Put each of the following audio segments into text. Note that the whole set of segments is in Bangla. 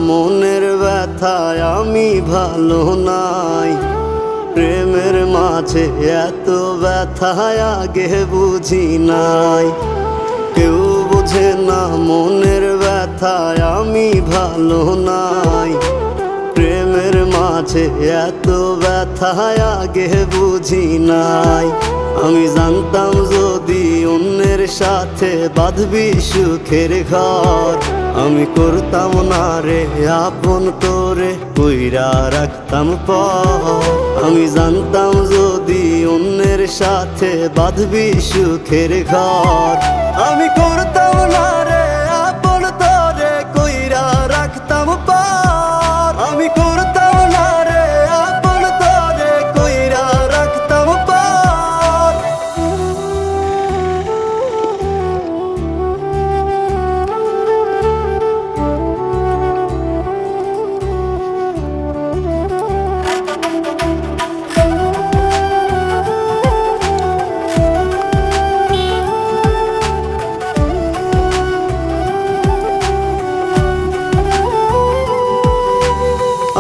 মনের ব্যথায় আমি ভালো নাই। প্রেমের মাঝে এত ব্যথায় আগে বুঝি নাই। কেউ বোঝে না মনের ব্যথায় আমি ভালো নাই। প্রেমের মাঝে এত ব্যথায় আগে বুঝি নাই। আমি জানতাম যদি অন্যের সাথে বাঁধবি সুখের ঘর, আমি করতাম না রে আপন তোরে কইরা রাখতাম পর। আমি জানতাম যদি অন্যের সাথে বাঁধবি সুখের ঘর, আমি করতাম না রে আপন তোরে কইরা রাখতাম পর। আমি করতাম না রে আপন তোরে কইরা রাখতাম পর।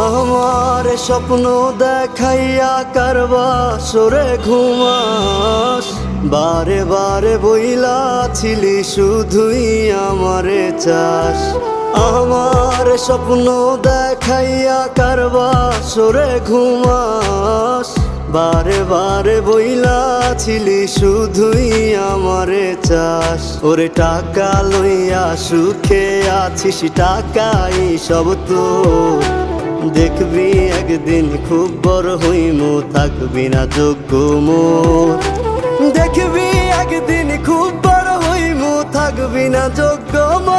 আমার স্বপ্ন দেখাইয়া কারবা সরে ঘুমাস, বারে বারে বইলা ছিলি শুধুই আমারে চাস। আমার স্বপ্ন দেখাইয়া কারবা সরে ঘুমাস, বারে বারে বইলা ছিলি শুধুই আমারে চাস। ওরে টাকা লইয়া সুখে আছিস, টাকাই সব তোর। দেখবি একদিন খুব বড় হইমু, থাকবি না যোগ্য মোর। দেখবি একদিন খুব বড় হইমু, থাকবি না যোগ্য মোর।